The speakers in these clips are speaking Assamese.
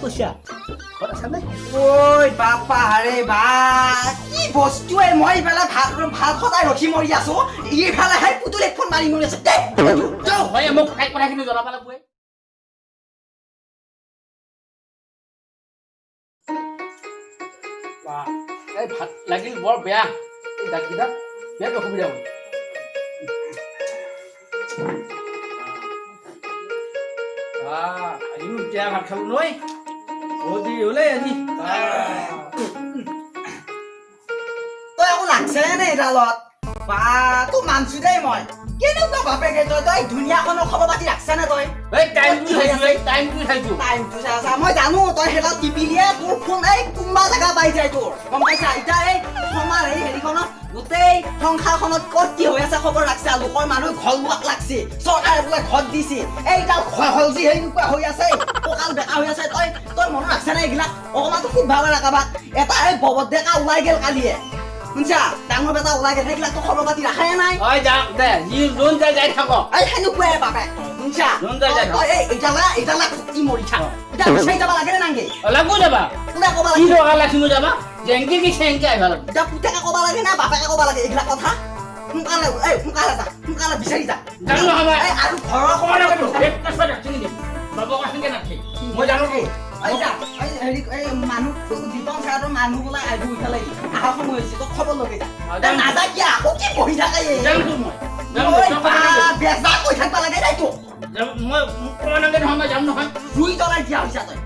কৈছা ঘৰত আছা নে ঐ বাপা হাৰে বা কি বস্তুৱে মই ইফালে ভাল সদায় ৰখি মৰি আছো ইফালে হাই পুতুলে ফোন মাৰি মৰি আছে যাও হয় মোক কথাখিনি জনাব লাগিব এই ভাত লাগিল বৰ বেয়া এই দাঁতকেইটা বিৰাট অসুবিধা হ'ল আজিও এতিয়া ভাত খালো নহয় বহুত দেৰি হ'লে আজি তই একো লাগছে নে এডালত বা তোৰ মানছো দেই মই কেনেকুৱা বাপেকে তই ধুনীয়াখনৰ খবৰ পাতি ৰাখছা নে তই এই টাইমটো চাইছো টাইমটো চাইছা মই জানো তই সেইডাল টিপিলিয়ে তোৰ ফোন এই কোনোবা জেগা পাই যায় তোৰ গম পাইছা এতিয়া এই আমাৰ এই হেৰিখনত গোটেই সংসাৰখনত ক'ত কি হৈ আছে খবৰ ৰাখছে লোকৰ মানুহ ঘৰ লোৱাক লাগছে চৰকাৰে বোলে ঘৰত দিছে এইডাল হল যি সেনেকুৱা হৈ আছে কঁকাল বেকা হৈ আছে তই মনত ৰাখছা নে এইবিলাক অকণমানতো খুব ভাল ৰাখাবা এটা এই ববত ডেকা ওলাই গেল কালিয়ে শুনছা ডাঙৰ বেটা ওলাই গেল সেইবিলাকতো খবৰ পাতি ৰাখাই নাই ঐ যাওক দে যি যোন যাই থাক এই সেনেকুৱাই বাপে শুনছা এইডালা কি মৰি থাক এতিয়া বিচাৰি যাব লাগে নে নাংগে লাগো যাবা কোনে ক'ব কি লাগে দৰকাৰ লাগি মোৰ যাবা জেংকি কি চেংকি আহিবা লাগিব এতিয়া পুতেকে ক'ব লাগে না বাপেকে ক'ব লাগে এইবিলাক কথা সোনকালে যা সোনকালে বিচাৰি যা জানো নহয় এই আৰু ঘৰৰ অকমান আগত এক কাছবা ৰাখছি নেকি বাবা কাছকে নাখে মই জানো কি এই মানুহ দীপন চাহৰ মানুহ বোলে আহিব ইফালে আহা সময় হৈছে তই খবৰ লগে যা নাযা কি আকৌ কি বহি থাকে জানো মই বেজা কৈ থাকিব লাগে নাই তোক মই অকমান আগত নহয় মই যাম নহয় জুই জ্বলাই দিয়া হৈছে তই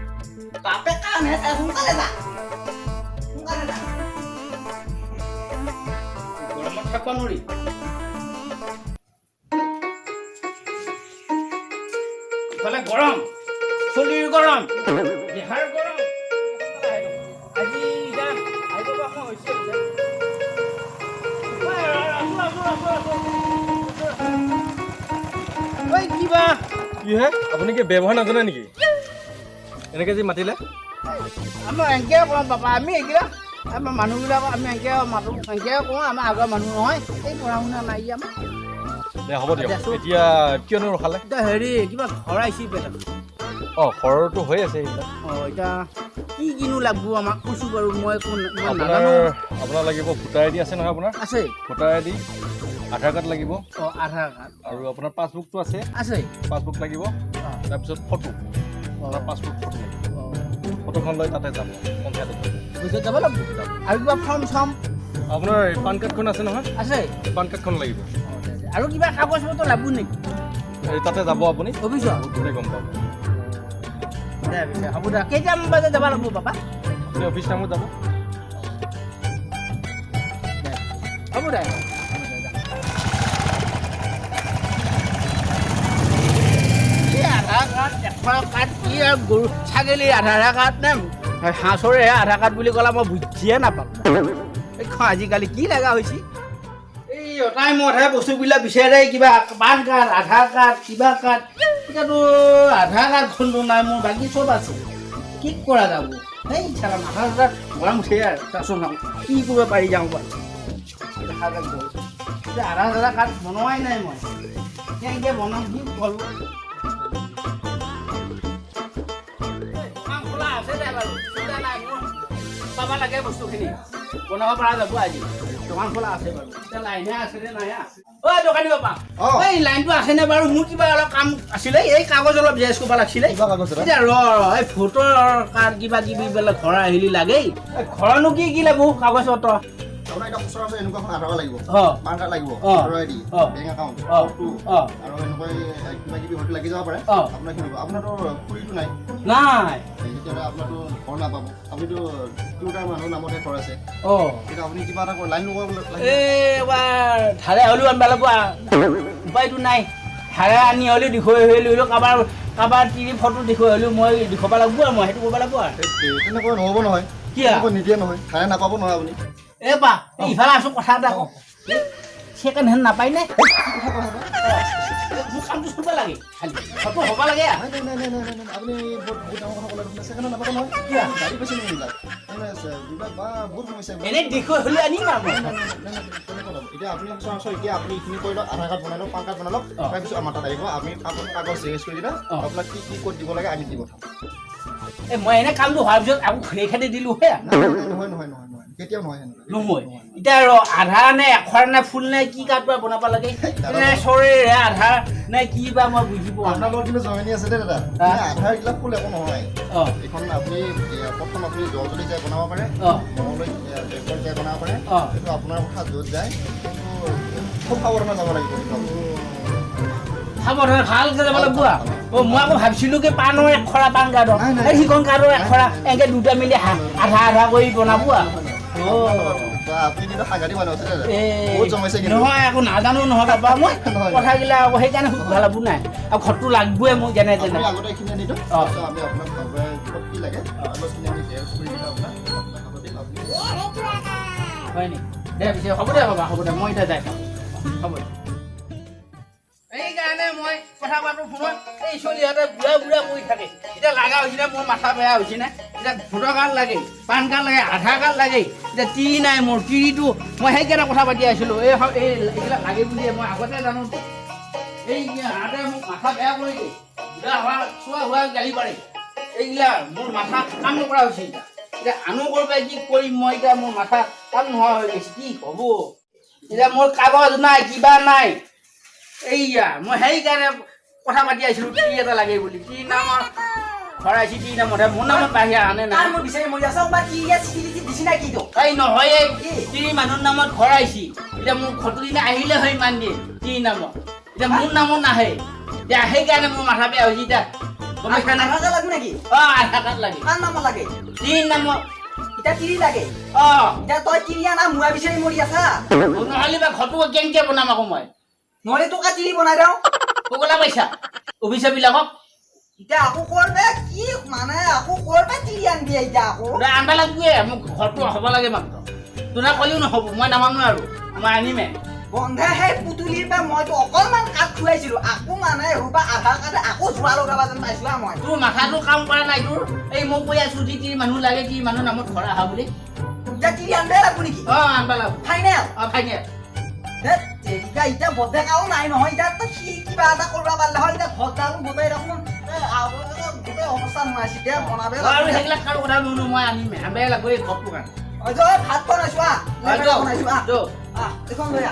বাপে কাম হে সোনকালে যা গৰমত থাকিব নোৱাৰি ইফালে গৰম চলিৰ গৰম দেহাৰ গৰম আজি এতিয়া আহিব পৰা সময় হৈছে কিবা কি হে আপুনি কি ব্যৱহাৰ নাজানে নেকি এনেকে যি মাতিলে আমাৰ এনেকৈ কওঁ পাপা আমি এইবিলাক আমাৰ মানুহবিলাকক আমি এনেকৈ মাতোঁ এনেকৈ কওঁ আমাৰ আগৰ মানুহ নহয় এই পঢ়া শুনা নাই আমাৰ দে হ'ব দিয়ক এতিয়া কিয়নো ৰখালে এতিয়া হেৰি কিবা ঘৰ আহিছে পেটত অঁ ঘৰটো হৈ আছে সেইবিলাক অঁ এতিয়া কিনো লাগব আমাক কৈছোঁ বাৰু মই আপোনাৰ লাগিব ভোটাৰ আই ডি আছে নহয় আপোনাৰ আছে ভোটাৰ আই ডি আধাৰ কাৰ্ড লাগিব অঁ আধাৰ কাৰ্ড আৰু আপোনাৰ পাছবুকটো আছে আছে পাছবুক লাগিব তাৰপিছত ফটো আপোনাৰ পাছবুক ফটো লাগিব ফটোখন লৈ তাতে যাব পঞ্চায়তত পইচা যাব লাগিব আৰু কিবা ফৰ্ম চৰ্ম আপোনাৰ পান কাৰ্ডখন আছে নহয় আছে পান কাৰ্ডখন লাগিব আৰু কিবা কাগজ পত্ৰ লাগিব নেকি এই তাতে যাব আপুনি অফিচত গোটেই গম পাব দে পিছে হ'ব দে কেইটামান বজাত যাব লাগিব পাপা আপুনি অফিচ টাইমত যাব হ'ব দে আধাৰ কাৰ্ড এখৰ কাৰ্ড কি আৰু গৰু ছাগলীৰ আধাৰ কাৰ্ড নে হাঁহৰে আধাৰ কাৰ্ড বুলি ক'লে মই বুজিয়ে নাপাওঁ আজিকালি কি লগা হৈছে এই অটাই মতহে বস্তুবিলাক বিচাৰে কিবা পান কাৰ্ড আধাৰ কাৰ্ড কিবা কাৰ্ড এতিয়াতো আধাৰ কাৰ্ডখনটো নাই মোৰ বাকী চব আছে কি কৰা যাব এই চালা মাথা চাথা গৰম উঠে আৰু চাচোন কি কৰিব পাৰি যাওঁ বাৰু দেখা যাব এতিয়া আধাৰ কাৰ্ড বনোৱাই নাই মই কেনেকৈ বনাম কি ক'লোঁ খোলা আছে দে বাৰু চিন্তা নাই মোৰ পাব লাগে বস্তুখিনি বনাব পৰা যাব আজি দোকান খোলা আছে বাৰু এতিয়া লাইনে আছে নে নাই ঐ দোকানী বাপা এই লাইনটো আছেনে বাৰু মোৰ কিবা অলপ কাম আছিলে এই কাগজ অলপ জেৰেক্স কৰিব লাগিছিলে এতিয়া এই ভোটৰ কাৰ্ড কিবা কিবি বোলে ঘৰ আহিলি লাগেই ঘৰনো কি কি লাগিব কাগজ পত্ৰ আপোনাৰ এটা সচৰাচৰ এনেকুৱা আধাৰ কাৰ্ড লাগিব পান কাৰ্ড লাগিব ভোটাৰ আই ডি বেংক একাউণ্ট ফটো আৰু এনেকুৱা কিবা কিবি হয়তো লাগি যাব পাৰে আপোনাক কিনিব আপোনাৰতো খুৰীটো নাই নাই তেতিয়াহ'লে আপোনাৰতো ঘৰ নাপাব আপুনিতো তিনিটাৰ মানুহৰ নামতে ঘৰ আছে তেতিয়া আপুনি কিবা এটা লাইন লগাব এইবাৰ ধাৰে হ'লেও আনিব লাগিব উপায়টো নাই ধাৰে আনি হ'লেও দেখুৱাই হ'লেও কাৰোবাৰ টিভি ফটো দেখুৱাই হ'লেও মই দেখুৱাব লাগিব আৰু মই সেইটো কৰিব লাগিব আৰু তেনেকৈ নহ'ব নহয় কি নিদিয়ে নহয় ধাৰে নাপাব নহয় আপুনি এই পা ইফালে আছো কথা এটা কওঁ ছেকেণ্ড হেণ্ড নাপায় নে মোৰ কামটো কৰিব লাগে খালি ফটো হ'ব লাগে আপুনি বহুত ডাঙৰ কথা ক'লে ছেকেণ্ড নাপাব নহয় কি গাড়ী পাইছে নেকি এইবিলাক বা বহুত সমস্যা এনেই দেখুৱাই হ'লেও আনিম আৰু মই এতিয়া আপুনি এতিয়া আপুনি এইখিনি কৰি লওক আধাৰ কাৰ্ড বনাই লওক পান কাৰ্ড বনাই লওক তাৰপিছত আমাৰ তাত আহিব আমি আপোনাক কাগজ জেৰেক্স কৰি দিলে আপোনাক কি ক'ত দিব লাগে আমি দি পঠাম এই মই এনে কামটো হোৱাৰ পিছত আকৌ সেইখানে দিলোঁ হে নহয় কেতিয়াও নহয় নহয় এতিয়া ৰ আধা নে এখৰ নে ফুল নে কি কাটবা বনাব লাগে নে চৰেৰে আধা নে কি বা মই বুজি পোৱা আপোনাৰ লগত কিন্তু জমিনী আছে দে দাদা আধাৰ এইবিলাক ফুল একো নহয় এইখন আপুনি প্ৰথম আপুনি জলজলি যাই বনাব পাৰে মঙলৈ যাই বনাব পাৰে এইটো আপোনাৰ কথা য'ত যায় কিন্তু খুব সাৱধানে যাব লাগিব সাৱধানে ভালকে যাব লাগিব মই আকৌ ভাবিছিলোঁ কি পাণৰ এখৰা পাণ কাৰ্ডৰ সিখন কাৰ্ডৰ এখৰা এনেকৈ দুটা মিলি আধা আধা কৰি বনাব আপুনি কিন্তু সাংঘাতিক মানুহ আছে বহুত জমাইছে কিন্তু নহয় আকৌ নাজানো নহয় বাবা মই কথাগিলা আকৌ সেইকাৰণে সুবিধা লাভ নাই আৰু ঘৰটো লাগবই মোক যেনে তেনে আগতে এইখিনি আনি দিওঁ আমি আপোনাক ভালদৰে কি লাগে বস্তুখিনি আমি জেৰক্স কৰি দিওঁ আপোনাক হয় নি দে পিছে হ'ব দে বাবা হ'ব দে মই এতিয়া যাই থাকোঁ হ'ব দে এইকাৰণে মই কথা পাতোঁ ফোনত এই ছোৱালীহঁতে বুঢ়া বুঢ়া কৰি থাকে এতিয়া লগা হৈছিলে মোৰ মাথা বেয়া হৈছেনে এতিয়া ভোটাৰ কাৰ্ড লাগে পান কাৰ্ড লাগে আধাৰ কাৰ্ড লাগে এতিয়া তিৰি নাই মোৰ তিৰিটো মই সেইকাৰণে কথা পাতি আছিলোঁ এইবিলাক লাগে বুলিয়ে মই আগতে জানো এই ইহঁতে মোক মাথা বেয়া কৰি দিয়ে বুঢ়া হোৱা চোৱা হোৱা গালি পাৰে এইগিলা মোৰ মাথা কাম নকৰা হৈছে এতিয়া আনো কৰিব কি কৰিম মই এতিয়া মোৰ মাথা কাম নোহোৱা হৈ গৈছে কি হ'ব এতিয়া মোৰ কাগজ নাই কিবা নাই এইয়া মই সেইকাৰণে কথা পাতি আছিলোঁ তিৰি এটা লাগে বুলি তিৰি নামৰ ভৰাইছি তিৰি নামত মোৰ নামত বাহিৰ আনে নাই মোৰ বিচাৰি মই আছো বা কি চিঠি দিছি না কিটো এই নহয় তিৰি মানুহৰ নামত ভৰাইছি এতিয়া মোৰ ঘৰটো দিনা আহিলে হয় ইমান দিয়ে তিৰি নামত এতিয়া মোৰ নামত নাহে এতিয়া সেইকাৰণে মোৰ মাথা বেয়া হৈছে এতিয়া আধাৰ কাৰ্ড লাগে নেকি আধাৰ কাৰ্ড লাগে কাৰ নামত লাগে তিৰি নামত এতিয়া তিৰি লাগে এতিয়া তই তিৰি আনা মুৱা বিচাৰি মৰি আছা নহ'লে বা ঘৰটো কেনেকৈ বনাম আকৌ মই নহ'লে তোক তিৰি বনাই দিওঁ ক'লা পইচা অফিচাৰবিলাকক এতিয়া আকৌ কৰবে কি মানে আকৌ কৰবে তিৰি আনবি এতিয়া আকৌ আনবা লাগবে মোক ঘৰটো হ'ব লাগে মাত্ৰ তোনা ক'লেও নহ'ব মই নামানো আৰু মই আনিমে বন্ধে সেই পুতুলিৰ পৰা মইতো অকণমান কাঠ খুৱাইছিলোঁ আকৌ মানে ৰূপা আধাৰ কাৰ্ডে আকৌ যোৱা লগাবা যেন পাইছোঁ মই তোৰ মাথাটো কাম কৰা নাই তোৰ এই মোক কৈ আছোঁ তিৰি মানুহ লাগে তিৰি মানুহ নামত ঘৰ আহা বুলি এতিয়া তিৰি আনবে লাগব নেকি আনবা লাগব ফাইনেল ফাইনেল এতিয়া বদেকাও নাই নহয় এতিয়া সি কিবা এটা কৰিব পাৰিলে হয় এতিয়া ঘৰডালো গোটেই দেখোন গোটেই অৱস্থা নোহাইছে এতিয়া বনাবে আৰু সেইবিলাক কাৰো কথা নুনো মই আনিমে আনবাই লাগব এই ঘৰটো কাৰণে ভাত বনাইছো বনাইছো এইখন লৈ আহ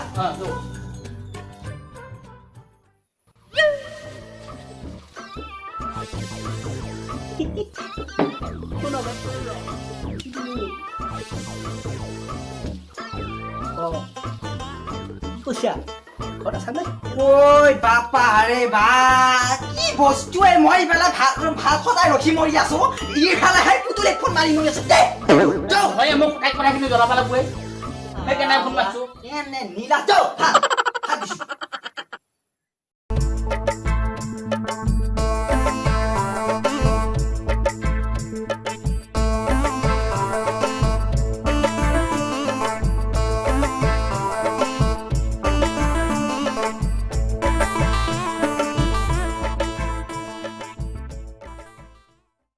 ঐ বাপা ৰে বা কি বস্তুৱে মই ইফালে ভাত সদায় ৰখি মৰি আছো ইফালে সেই পুতুলি ফোন মাৰি মৰি আছো দে হয় মোক কথাখিনি জ্বলাব লাগব সেইকাৰণে ফোন মাৰিছোঁ নীলা